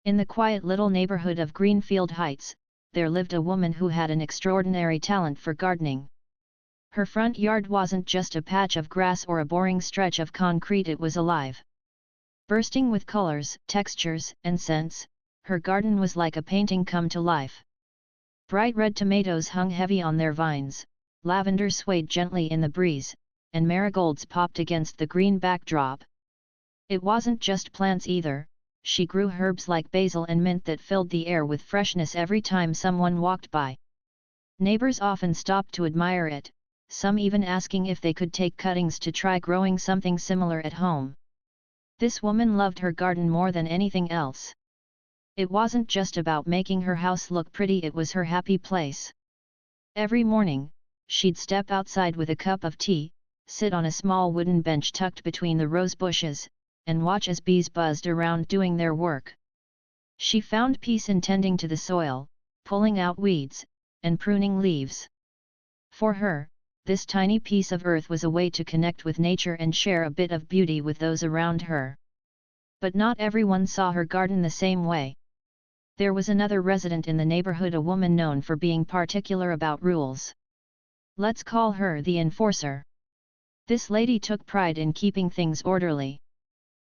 In the quiet little neighborhood of Greenfield Heights, there lived a woman who had an extraordinary talent for gardening. Her front yard wasn't just a patch of grass or a boring stretch of concrete, it was alive. Bursting with colors, textures, and scents, her garden was like a painting come to life. Bright red tomatoes hung heavy on their vines, lavender swayed gently in the breeze, and marigolds popped against the green backdrop. It wasn't just plants either. She grew herbs like basil and mint that filled the air with freshness every time someone walked by. Neighbors often stopped to admire it, some even asking if they could take cuttings to try growing something similar at home. This woman loved her garden more than anything else. It wasn't just about making her house look pretty, it was her happy place. Every morning, she'd step outside with a cup of tea, sit on a small wooden bench tucked between the rose bushes, and watch as bees buzzed around doing their work. She found peace in tending to the soil, pulling out weeds, and pruning leaves. For her, this tiny piece of earth was a way to connect with nature and share a bit of beauty with those around her. But not everyone saw her garden the same way. There was another resident in the neighborhood, a woman known for being particular about rules. Let's call her the enforcer. This lady took pride in keeping things orderly.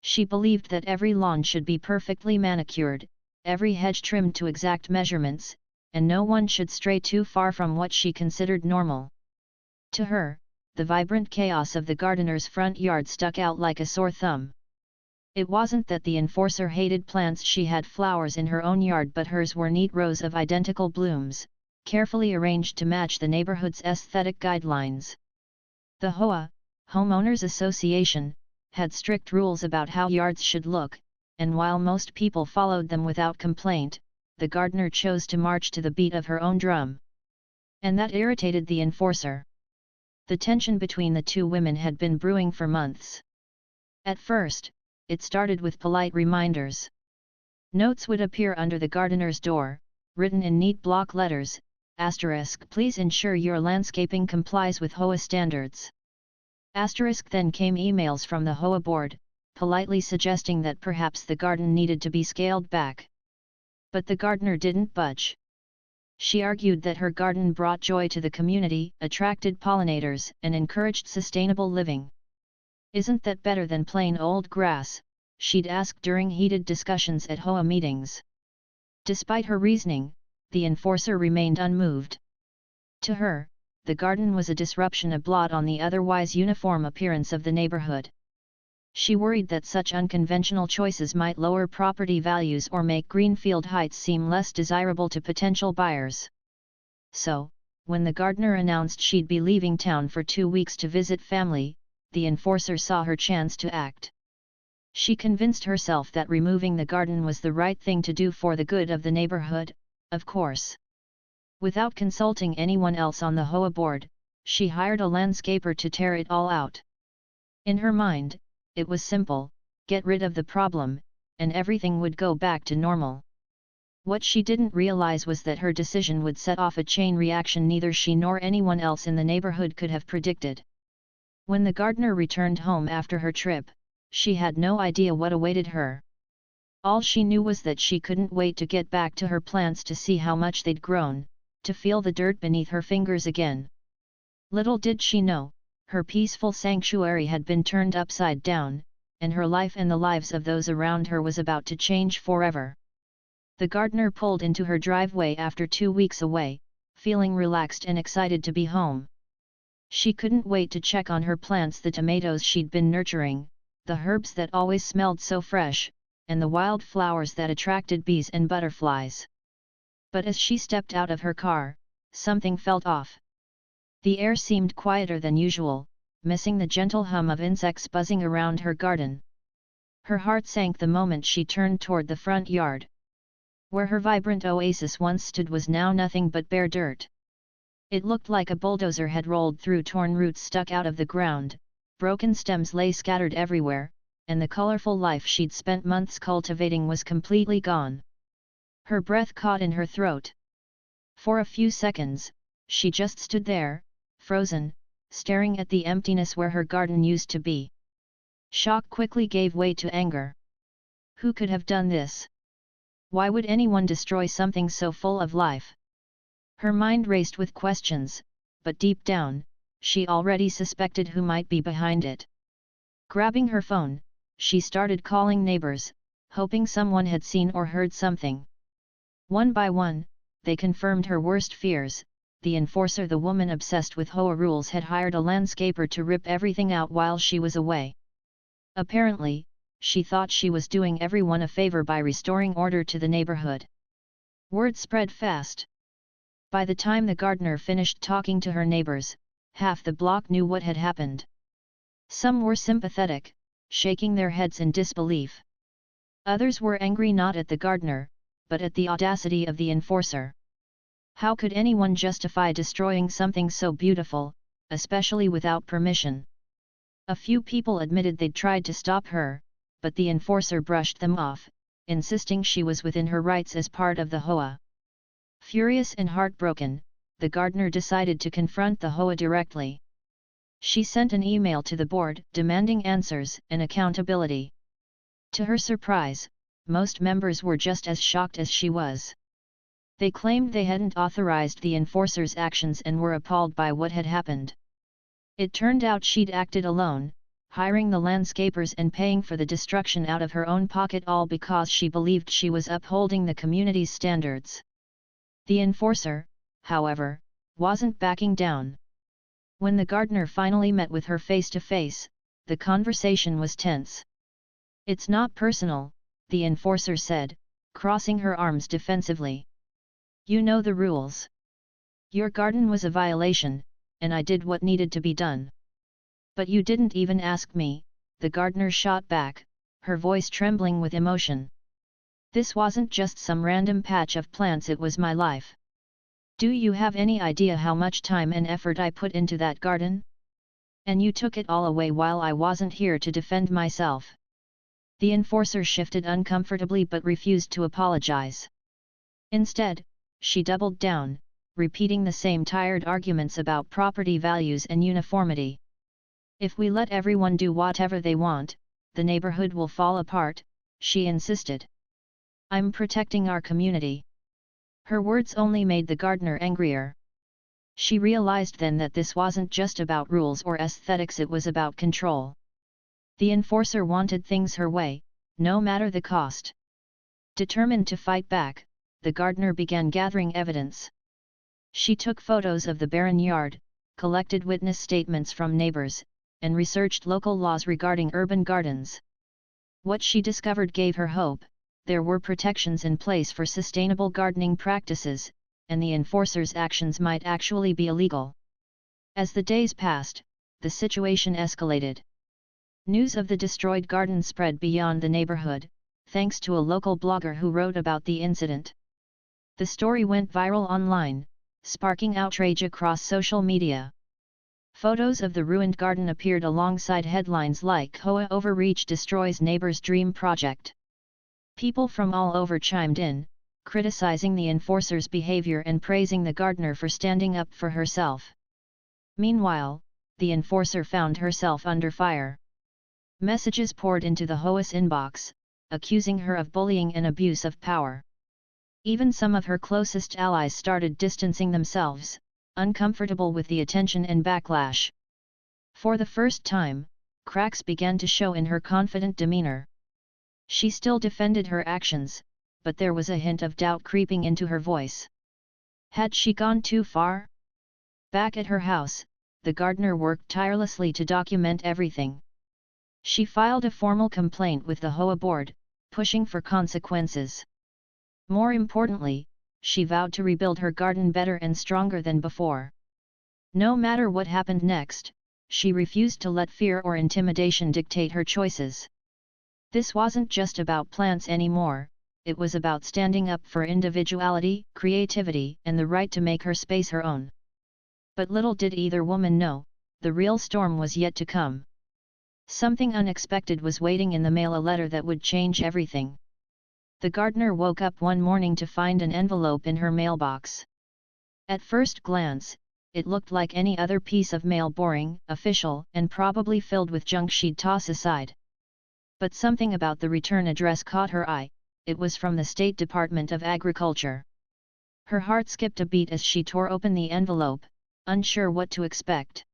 She believed that every lawn should be perfectly manicured, every hedge trimmed to exact measurements, and no one should stray too far from what she considered normal. To her, the vibrant chaos of the gardener's front yard stuck out like a sore thumb. It wasn't that the enforcer hated plants, she had flowers in her own yard, but hers were neat rows of identical blooms, carefully arranged to match the neighborhood's aesthetic guidelines. The HOA, Homeowners Association, had strict rules about how yards should look, and while most people followed them without complaint, the gardener chose to march to the beat of her own drum. And that irritated the enforcer. The tension between the two women had been brewing for months. At first, it started with polite reminders. Notes would appear under the gardener's door, written in neat block letters, *, please ensure your landscaping complies with HOA standards. *, then came emails from the HOA board, politely suggesting that perhaps the garden needed to be scaled back. But the gardener didn't budge. She argued that her garden brought joy to the community, attracted pollinators, and encouraged sustainable living. Isn't that better than plain old grass? She'd ask during heated discussions at HOA meetings. Despite her reasoning, the enforcer remained unmoved. To her, the garden was a disruption, a blot on the otherwise uniform appearance of the neighborhood. She worried that such unconventional choices might lower property values or make Greenfield Heights seem less desirable to potential buyers. So, when the gardener announced she'd be leaving town for 2 weeks to visit family, the enforcer saw her chance to act. She convinced herself that removing the garden was the right thing to do for the good of the neighborhood, of course. Without consulting anyone else on the HOA board, she hired a landscaper to tear it all out. In her mind, it was simple: get rid of the problem, and everything would go back to normal. What she didn't realize was that her decision would set off a chain reaction neither she nor anyone else in the neighborhood could have predicted. When the gardener returned home after her trip, she had no idea what awaited her. All she knew was that she couldn't wait to get back to her plants, to see how much they'd grown, to feel the dirt beneath her fingers again. Little did she know, her peaceful sanctuary had been turned upside down, and her life and the lives of those around her was about to change forever. The gardener pulled into her driveway after 2 weeks away, feeling relaxed and excited to be home. She couldn't wait to check on her plants, the tomatoes she'd been nurturing, the herbs that always smelled so fresh, and the wild flowers that attracted bees and butterflies. But as she stepped out of her car, something felt off. The air seemed quieter than usual, missing the gentle hum of insects buzzing around her garden. Her heart sank the moment she turned toward the front yard. Where her vibrant oasis once stood was now nothing but bare dirt. It looked like a bulldozer had rolled through, torn roots stuck out of the ground, broken stems lay scattered everywhere, and the colorful life she'd spent months cultivating was completely gone. Her breath caught in her throat. For a few seconds, she just stood there, frozen, staring at the emptiness where her garden used to be. Shock quickly gave way to anger. Who could have done this? Why would anyone destroy something so full of life? Her mind raced with questions, but deep down, she already suspected who might be behind it. Grabbing her phone, she started calling neighbors, hoping someone had seen or heard something. One by one, they confirmed her worst fears. The enforcer, the woman obsessed with HOA rules, had hired a landscaper to rip everything out while she was away. Apparently, she thought she was doing everyone a favor by restoring order to the neighborhood. Word spread fast. By the time the gardener finished talking to her neighbors, half the block knew what had happened. Some were sympathetic, shaking their heads in disbelief. Others were angry not at the gardener, but at the audacity of the enforcer. How could anyone justify destroying something so beautiful, especially without permission? A few people admitted they'd tried to stop her, but the enforcer brushed them off, insisting she was within her rights as part of the HOA. Furious and heartbroken, the gardener decided to confront the HOA directly. She sent an email to the board demanding answers and accountability. To her surprise, most members were just as shocked as she was. They claimed they hadn't authorized the enforcer's actions and were appalled by what had happened. It turned out she'd acted alone, hiring the landscapers and paying for the destruction out of her own pocket, all because she believed she was upholding the community's standards. The enforcer, however, wasn't backing down. When the gardener finally met with her face to face, the conversation was tense. "It's not personal," the enforcer said, crossing her arms defensively. "You know the rules. Your garden was a violation, and I did what needed to be done." "But you didn't even ask me," the gardener shot back, her voice trembling with emotion. "This wasn't just some random patch of plants, it was my life. Do you have any idea how much time and effort I put into that garden? And you took it all away while I wasn't here to defend myself." The enforcer shifted uncomfortably but refused to apologize. Instead, she doubled down, repeating the same tired arguments about property values and uniformity. "If we let everyone do whatever they want, the neighborhood will fall apart," she insisted. "I'm protecting our community." Her words only made the gardener angrier. She realized then that this wasn't just about rules or aesthetics, it was about control. The enforcer wanted things her way, no matter the cost. Determined to fight back, the gardener began gathering evidence. She took photos of the barren yard, collected witness statements from neighbors, and researched local laws regarding urban gardens. What she discovered gave her hope. There were protections in place for sustainable gardening practices, and the enforcer's actions might actually be illegal. As the days passed, the situation escalated. News of the destroyed garden spread beyond the neighborhood, thanks to a local blogger who wrote about the incident. The story went viral online, sparking outrage across social media. Photos of the ruined garden appeared alongside headlines like "HOA Overreach Destroys Neighbor's Dream Project." People from all over chimed in, criticizing the enforcer's behavior and praising the gardener for standing up for herself. Meanwhile, the enforcer found herself under fire. Messages poured into the HOA's inbox, accusing her of bullying and abuse of power. Even some of her closest allies started distancing themselves, uncomfortable with the attention and backlash. For the first time, cracks began to show in her confident demeanor. She still defended her actions, but there was a hint of doubt creeping into her voice. Had she gone too far? Back at her house, the gardener worked tirelessly to document everything. She filed a formal complaint with the HOA board, pushing for consequences. More importantly, she vowed to rebuild her garden better and stronger than before. No matter what happened next, she refused to let fear or intimidation dictate her choices. This wasn't just about plants anymore, it was about standing up for individuality, creativity, and the right to make her space her own. But little did either woman know, the real storm was yet to come. Something unexpected was waiting in the mail, a letter that would change everything. The gardener woke up one morning to find an envelope in her mailbox. At first glance, it looked like any other piece of mail, boring, official, and probably filled with junk she'd toss aside. But something about the return address caught her eye, it was from the State Department of Agriculture. Her heart skipped a beat as she tore open the envelope, unsure what to expect.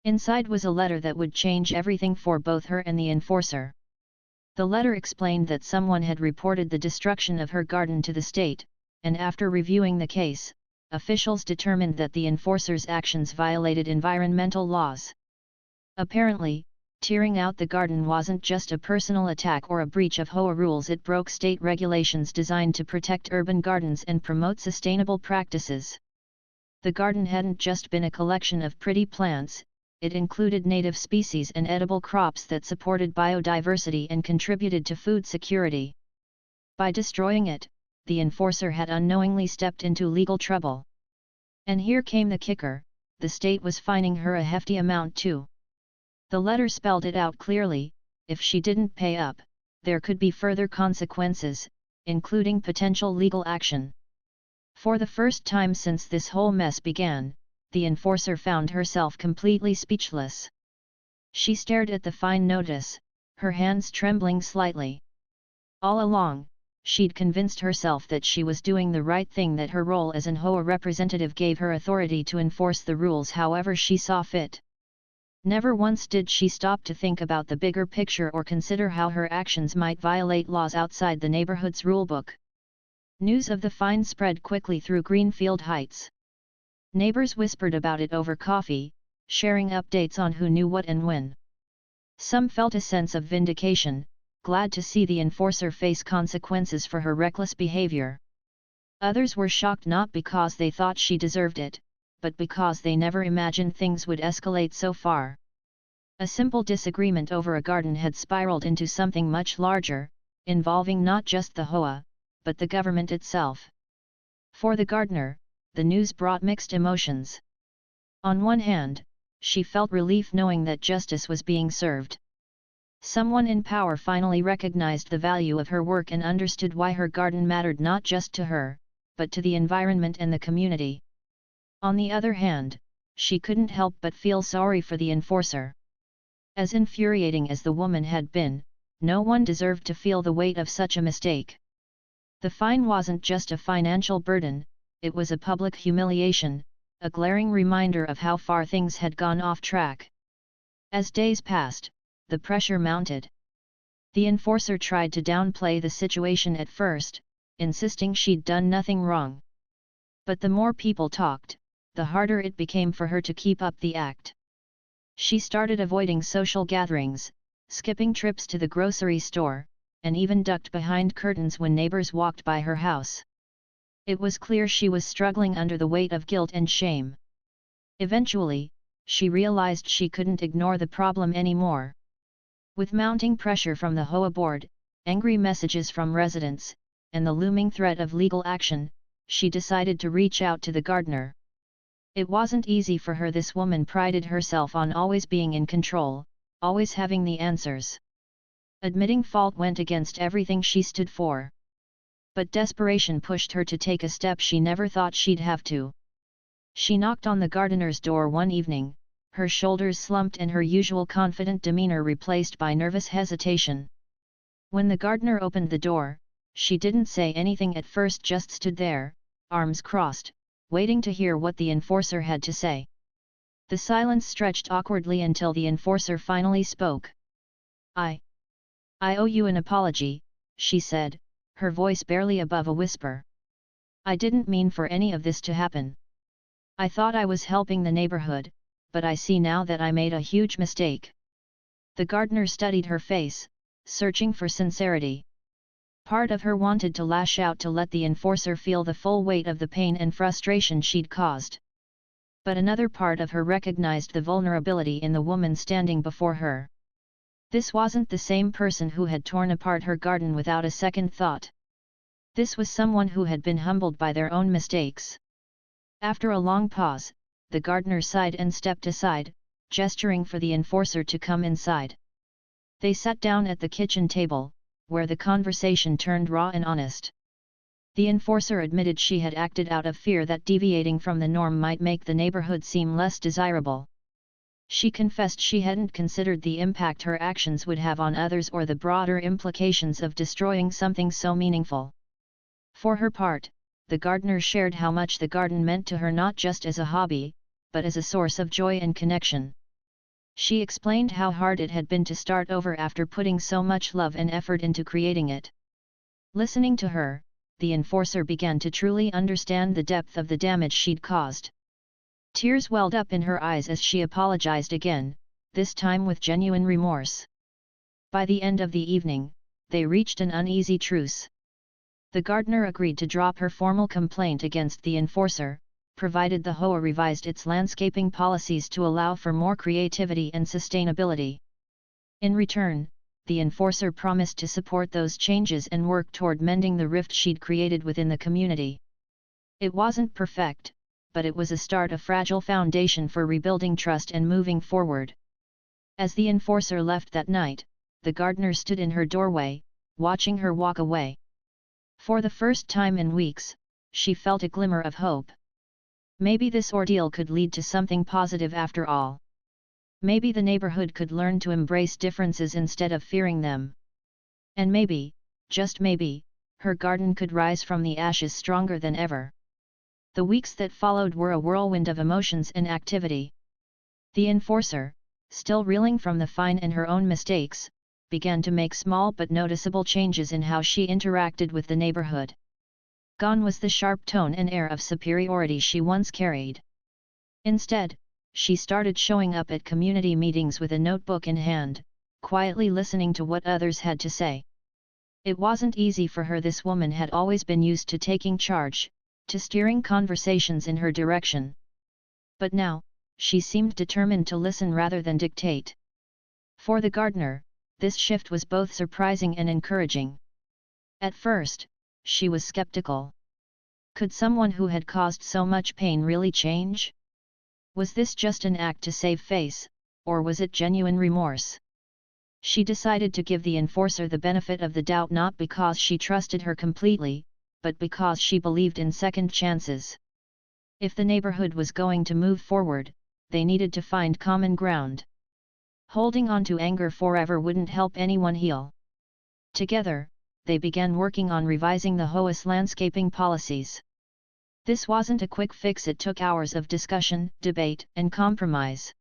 Inside was a letter that would change everything for both her and the enforcer. The letter explained that someone had reported the destruction of her garden to the state, and after reviewing the case, officials determined that the enforcer's actions violated environmental laws. Apparently, tearing out the garden wasn't just a personal attack or a breach of HOA rules, it broke state regulations designed to protect urban gardens and promote sustainable practices. The garden hadn't just been a collection of pretty plants, it included native species and edible crops that supported biodiversity and contributed to food security. By destroying it, the enforcer had unknowingly stepped into legal trouble. And here came the kicker, the state was fining her a hefty amount too. The letter spelled it out clearly: if she didn't pay up, there could be further consequences, including potential legal action. For the first time since this whole mess began, the enforcer found herself completely speechless. She stared at the fine notice, her hands trembling slightly. All along, she'd convinced herself that she was doing the right thing, that her role as an HOA representative gave her authority to enforce the rules however she saw fit. Never once did she stop to think about the bigger picture or consider how her actions might violate laws outside the neighborhood's rulebook. News of the fine spread quickly through Greenfield Heights. Neighbors whispered about it over coffee, sharing updates on who knew what and when. Some felt a sense of vindication, glad to see the enforcer face consequences for her reckless behavior. Others were shocked, not because they thought she deserved it, but because they never imagined things would escalate so far. A simple disagreement over a garden had spiraled into something much larger, involving not just the HOA, but the government itself. For the gardener, the news brought mixed emotions. On one hand, she felt relief knowing that justice was being served. Someone in power finally recognized the value of her work and understood why her garden mattered not just to her, but to the environment and the community. On the other hand, she couldn't help but feel sorry for the enforcer. As infuriating as the woman had been, no one deserved to feel the weight of such a mistake. The fine wasn't just a financial burden, it was a public humiliation, a glaring reminder of how far things had gone off track. As days passed, the pressure mounted. The enforcer tried to downplay the situation at first, insisting she'd done nothing wrong. But the more people talked, the harder it became for her to keep up the act. She started avoiding social gatherings, skipping trips to the grocery store, and even ducked behind curtains when neighbors walked by her house. It was clear she was struggling under the weight of guilt and shame. Eventually, she realized she couldn't ignore the problem anymore. With mounting pressure from the HOA board, angry messages from residents, and the looming threat of legal action, she decided to reach out to the gardener. It wasn't easy for her. This woman prided herself on always being in control, always having the answers. Admitting fault went against everything she stood for. But desperation pushed her to take a step she never thought she'd have to. She knocked on the gardener's door one evening, her shoulders slumped and her usual confident demeanor replaced by nervous hesitation. When the gardener opened the door, she didn't say anything at first, just stood there, arms crossed, waiting to hear what the enforcer had to say. The silence stretched awkwardly until the enforcer finally spoke. I owe you an apology," she said, her voice barely above a whisper. "I didn't mean for any of this to happen. I thought I was helping the neighborhood, but I see now that I made a huge mistake." The gardener studied her face, searching for sincerity. Part of her wanted to lash out to let the enforcer feel the full weight of the pain and frustration she'd caused. But another part of her recognized the vulnerability in the woman standing before her. This wasn't the same person who had torn apart her garden without a second thought. This was someone who had been humbled by their own mistakes. After a long pause, the gardener sighed and stepped aside, gesturing for the enforcer to come inside. They sat down at the kitchen table, where the conversation turned raw and honest. The enforcer admitted she had acted out of fear that deviating from the norm might make the neighborhood seem less desirable. She confessed she hadn't considered the impact her actions would have on others or the broader implications of destroying something so meaningful. For her part, the gardener shared how much the garden meant to her, not just as a hobby, but as a source of joy and connection. She explained how hard it had been to start over after putting so much love and effort into creating it. Listening to her, the enforcer began to truly understand the depth of the damage she'd caused. Tears welled up in her eyes as she apologized again, this time with genuine remorse. By the end of the evening, they reached an uneasy truce. The gardener agreed to drop her formal complaint against the enforcer, provided the HOA revised its landscaping policies to allow for more creativity and sustainability. In return, the enforcer promised to support those changes and work toward mending the rift she'd created within the community. It wasn't perfect, but it was a start, a fragile foundation for rebuilding trust and moving forward. As the enforcer left that night, the gardener stood in her doorway, watching her walk away. For the first time in weeks, she felt a glimmer of hope. Maybe this ordeal could lead to something positive after all. Maybe the neighborhood could learn to embrace differences instead of fearing them. And maybe, just maybe, her garden could rise from the ashes stronger than ever. The weeks that followed were a whirlwind of emotions and activity. The enforcer, still reeling from the fine and her own mistakes, began to make small but noticeable changes in how she interacted with the neighborhood. Gone was the sharp tone and air of superiority she once carried. Instead, she started showing up at community meetings with a notebook in hand, quietly listening to what others had to say. It wasn't easy for her. This woman had always been used to taking charge, to steering conversations in her direction. But now, she seemed determined to listen rather than dictate. For the gardener, this shift was both surprising and encouraging. At first, she was skeptical. Could someone who had caused so much pain really change? Was this just an act to save face, or was it genuine remorse? She decided to give the enforcer the benefit of the doubt, not because she trusted her completely, but because she believed in second chances. If the neighborhood was going to move forward, they needed to find common ground. Holding on to anger forever wouldn't help anyone heal. Together, they began working on revising the HOA's landscaping policies. This wasn't a quick fix. It took hours of discussion, debate, and compromise.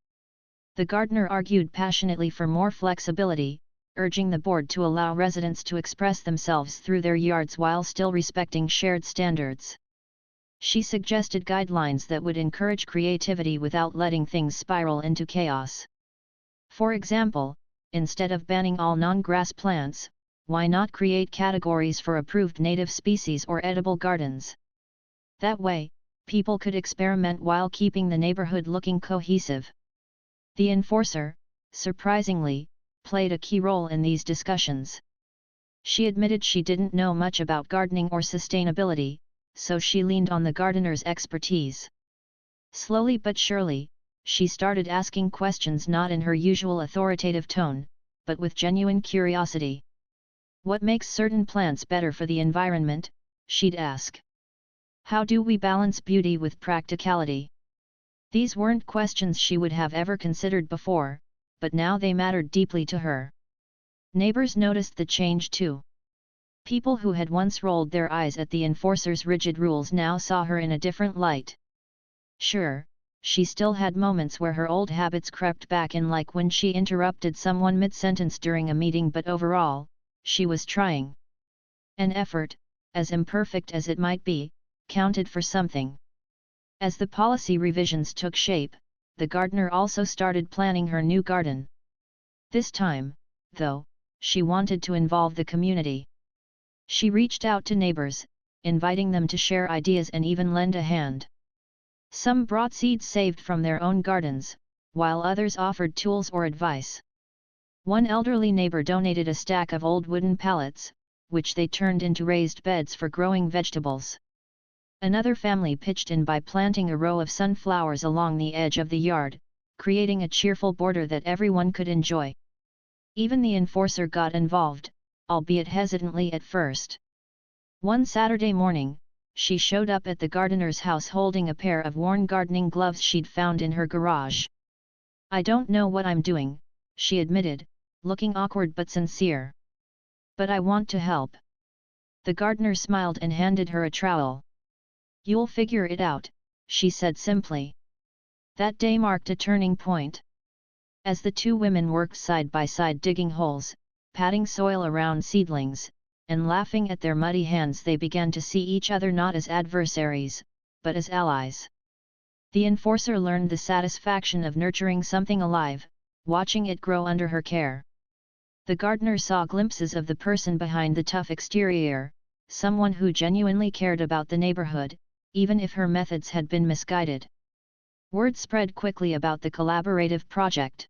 The gardener argued passionately for more flexibility, urging the board to allow residents to express themselves through their yards while still respecting shared standards. She suggested guidelines that would encourage creativity without letting things spiral into chaos. For example, instead of banning all non-grass plants, why not create categories for approved native species or edible gardens? That way, people could experiment while keeping the neighborhood looking cohesive. The enforcer, surprisingly, played a key role in these discussions. She admitted she didn't know much about gardening or sustainability, so she leaned on the gardener's expertise. Slowly but surely, she started asking questions, not in her usual authoritative tone, but with genuine curiosity. What makes certain plants better for the environment? She'd ask. How do we balance beauty with practicality? These weren't questions she would have ever considered before, but now they mattered deeply to her. Neighbors noticed the change too. People who had once rolled their eyes at the enforcer's rigid rules now saw her in a different light. Sure, she still had moments where her old habits crept back in, like when she interrupted someone mid-sentence during a meeting, but overall, she was trying. An effort, as imperfect as it might be, counted for something. As the policy revisions took shape, the gardener also started planning her new garden. This time, though, she wanted to involve the community. She reached out to neighbors, inviting them to share ideas and even lend a hand. Some brought seeds saved from their own gardens, while others offered tools or advice. One elderly neighbor donated a stack of old wooden pallets, which they turned into raised beds for growing vegetables. Another family pitched in by planting a row of sunflowers along the edge of the yard, creating a cheerful border that everyone could enjoy. Even the enforcer got involved, albeit hesitantly at first. One Saturday morning, she showed up at the gardener's house holding a pair of worn gardening gloves she'd found in her garage. I don't know what I'm doing, she admitted, looking awkward but sincere. But I want to help. The gardener smiled and handed her a trowel. You'll figure it out, she said simply. That day marked a turning point. As the two women worked side by side digging holes, patting soil around seedlings, and laughing at their muddy hands, they began to see each other not as adversaries, but as allies. The enforcer learned the satisfaction of nurturing something alive, watching it grow under her care. The gardener saw glimpses of the person behind the tough exterior, someone who genuinely cared about the neighborhood, even if her methods had been misguided. Word spread quickly about the collaborative project.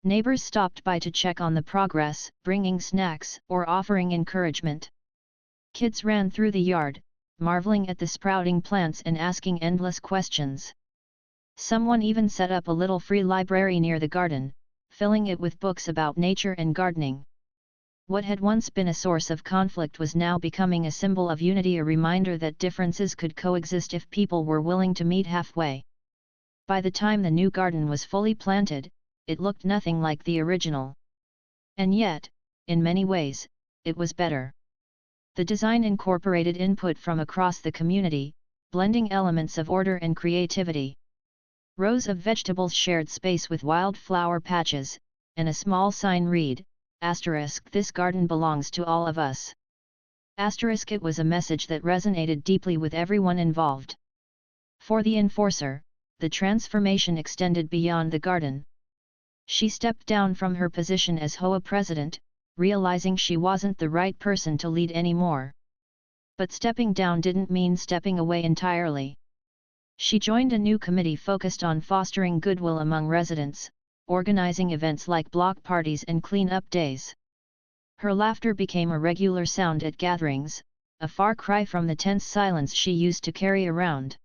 Neighbors stopped by to check on the progress, bringing snacks or offering encouragement. Kids ran through the yard, marveling at the sprouting plants and asking endless questions. Someone even set up a little free library near the garden, filling it with books about nature and gardening. What had once been a source of conflict was now becoming a symbol of unity, a reminder that differences could coexist if people were willing to meet halfway. By the time the new garden was fully planted, it looked nothing like the original. And yet, in many ways, it was better. The design incorporated input from across the community, blending elements of order and creativity. Rows of vegetables shared space with wildflower patches, and a small sign read, *, "This garden belongs to all of us." *, it was a message that resonated deeply with everyone involved. For the enforcer, the transformation extended beyond the garden. She stepped down from her position as HOA president, realizing she wasn't the right person to lead anymore. But stepping down didn't mean stepping away entirely. She joined a new committee focused on fostering goodwill among residents, organizing events like block parties and clean-up days. Her laughter became a regular sound at gatherings, a far cry from the tense silence she used to carry around.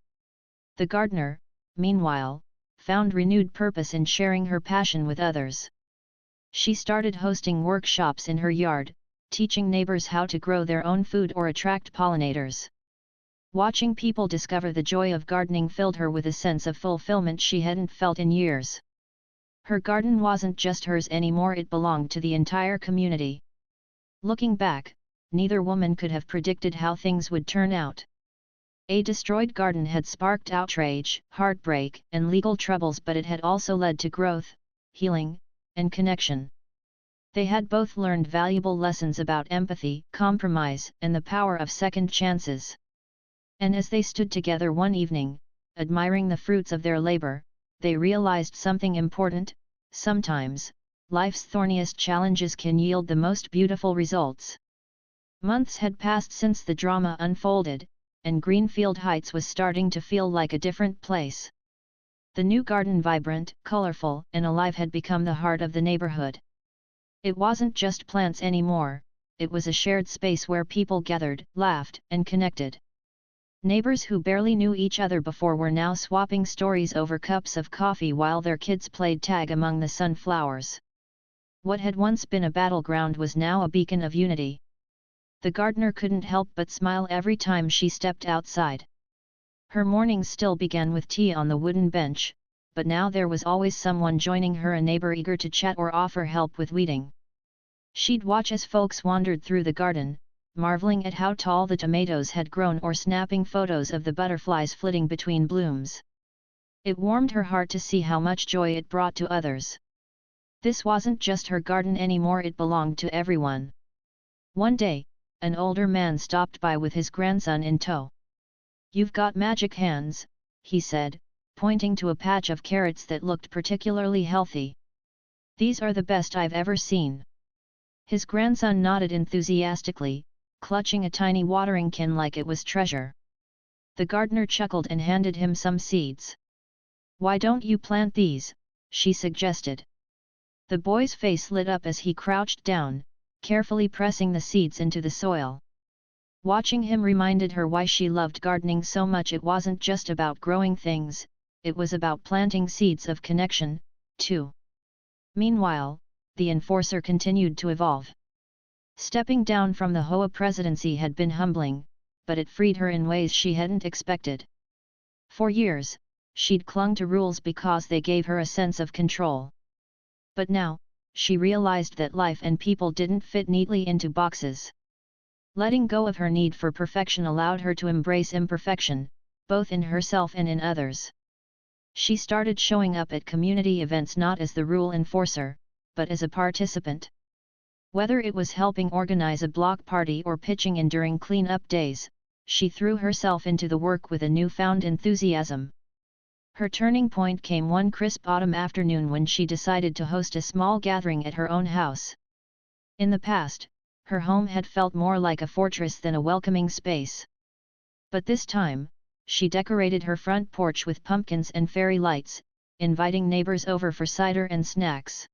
The gardener, meanwhile, found renewed purpose in sharing her passion with others. She started hosting workshops in her yard, teaching neighbors how to grow their own food or attract pollinators. Watching people discover the joy of gardening filled her with a sense of fulfillment she hadn't felt in years. Her garden wasn't just hers anymore, it belonged to the entire community. Looking back, neither woman could have predicted how things would turn out. A destroyed garden had sparked outrage, heartbreak, and legal troubles, but it had also led to growth, healing, and connection. They had both learned valuable lessons about empathy, compromise, and the power of second chances. And as they stood together one evening, admiring the fruits of their labor, they realized something important: sometimes, life's thorniest challenges can yield the most beautiful results. Months had passed since the drama unfolded, and Greenfield Heights was starting to feel like a different place. The new garden, vibrant, colorful, and alive, had become the heart of the neighborhood. It wasn't just plants anymore, it was a shared space where people gathered, laughed, and connected. Neighbors who barely knew each other before were now swapping stories over cups of coffee while their kids played tag among the sunflowers. What had once been a battleground was now a beacon of unity. The gardener couldn't help but smile every time she stepped outside. Her mornings still began with tea on the wooden bench, but now there was always someone joining her, a neighbor eager to chat or offer help with weeding. She'd watch as folks wandered through the garden, marveling at how tall the tomatoes had grown or snapping photos of the butterflies flitting between blooms. It warmed her heart to see how much joy it brought to others. This wasn't just her garden anymore, it belonged to everyone. One day, an older man stopped by with his grandson in tow. "You've got magic hands," he said, pointing to a patch of carrots that looked particularly healthy. "These are the best I've ever seen." His grandson nodded enthusiastically, clutching a tiny watering can like it was treasure. The gardener chuckled and handed him some seeds. "Why don't you plant these?" she suggested. The boy's face lit up as he crouched down, carefully pressing the seeds into the soil. Watching him reminded her why she loved gardening so much. It wasn't just about growing things, it was about planting seeds of connection, too. Meanwhile, the enforcer continued to evolve. Stepping down from the HOA presidency had been humbling, but it freed her in ways she hadn't expected. For years, she'd clung to rules because they gave her a sense of control. But now, she realized that life and people didn't fit neatly into boxes. Letting go of her need for perfection allowed her to embrace imperfection, both in herself and in others. She started showing up at community events not as the rule enforcer, but as a participant. Whether it was helping organize a block party or pitching in during clean-up days, she threw herself into the work with a newfound enthusiasm. Her turning point came one crisp autumn afternoon when she decided to host a small gathering at her own house. In the past, her home had felt more like a fortress than a welcoming space. But this time, she decorated her front porch with pumpkins and fairy lights, inviting neighbors over for cider and snacks.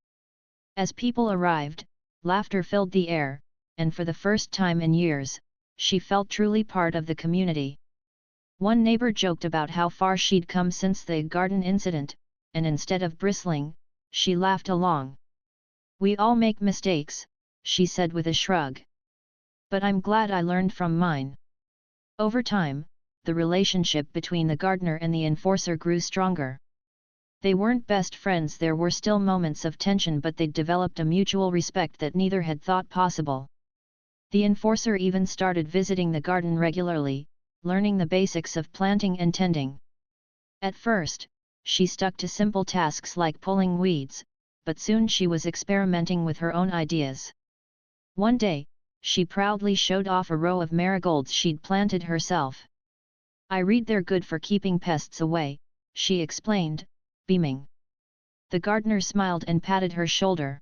As people arrived, laughter filled the air, and for the first time in years, she felt truly part of the community. One neighbor joked about how far she'd come since the garden incident, and instead of bristling, she laughed along. "We all make mistakes," she said with a shrug. "But I'm glad I learned from mine." Over time, the relationship between the gardener and the enforcer grew stronger. They weren't best friends, there were still moments of tension, but they'd developed a mutual respect that neither had thought possible. The enforcer even started visiting the garden regularly, learning the basics of planting and tending. At first, she stuck to simple tasks like pulling weeds, but soon she was experimenting with her own ideas. One day, she proudly showed off a row of marigolds she'd planted herself. "I read they're good for keeping pests away," she explained, beaming. The gardener smiled and patted her shoulder.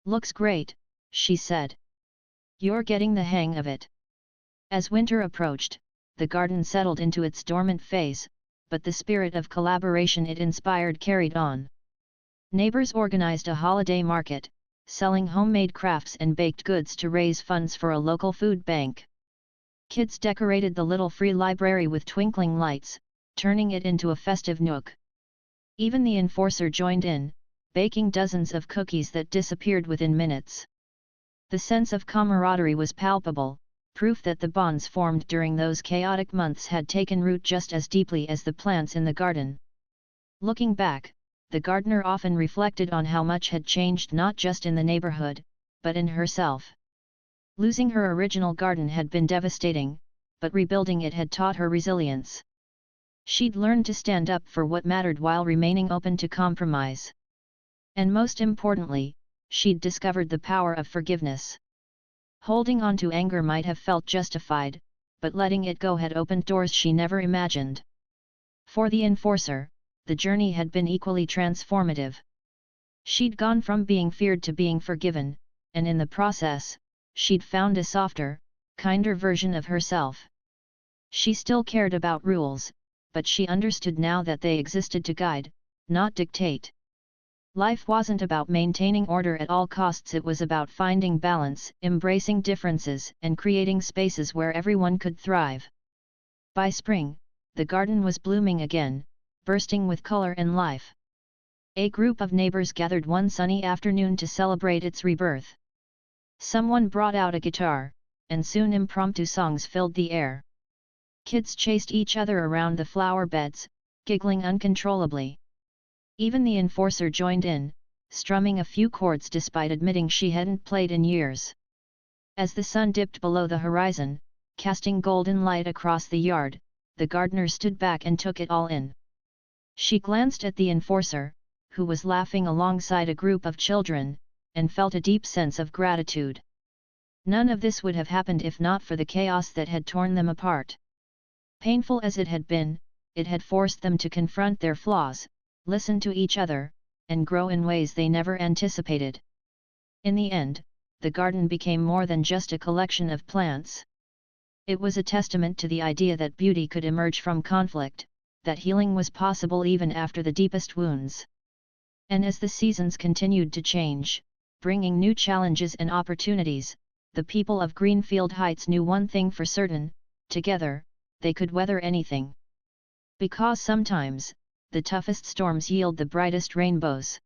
"Looks great," she said. "You're getting the hang of it." As winter approached, the garden settled into its dormant phase, but the spirit of collaboration it inspired carried on. Neighbors organized a holiday market, selling homemade crafts and baked goods to raise funds for a local food bank. Kids decorated the little free library with twinkling lights, turning it into a festive nook. Even the enforcer joined in, baking dozens of cookies that disappeared within minutes. The sense of camaraderie was palpable, proof that the bonds formed during those chaotic months had taken root just as deeply as the plants in the garden. Looking back, the gardener often reflected on how much had changed not just in the neighborhood, but in herself. Losing her original garden had been devastating, but rebuilding it had taught her resilience. She'd learned to stand up for what mattered while remaining open to compromise. And most importantly, she'd discovered the power of forgiveness. Holding on to anger might have felt justified, but letting it go had opened doors she never imagined. For the enforcer, the journey had been equally transformative. She'd gone from being feared to being forgiven, and in the process, she'd found a softer, kinder version of herself. She still cared about rules, but she understood now that they existed to guide, not dictate. Life wasn't about maintaining order at all costs, it was about finding balance, embracing differences, and creating spaces where everyone could thrive. By spring, the garden was blooming again, bursting with color and life. A group of neighbors gathered one sunny afternoon to celebrate its rebirth. Someone brought out a guitar, and soon impromptu songs filled the air. Kids chased each other around the flower beds, giggling uncontrollably. Even the enforcer joined in, strumming a few chords despite admitting she hadn't played in years. As the sun dipped below the horizon, casting golden light across the yard, the gardener stood back and took it all in. She glanced at the enforcer, who was laughing alongside a group of children, and felt a deep sense of gratitude. None of this would have happened if not for the chaos that had torn them apart. Painful as it had been, it had forced them to confront their flaws, listen to each other, and grow in ways they never anticipated. In the end, the garden became more than just a collection of plants. It was a testament to the idea that beauty could emerge from conflict, that healing was possible even after the deepest wounds. And as the seasons continued to change, bringing new challenges and opportunities, the people of Greenfield Heights knew one thing for certain: together, they could weather anything. Because sometimes, the toughest storms yield the brightest rainbows.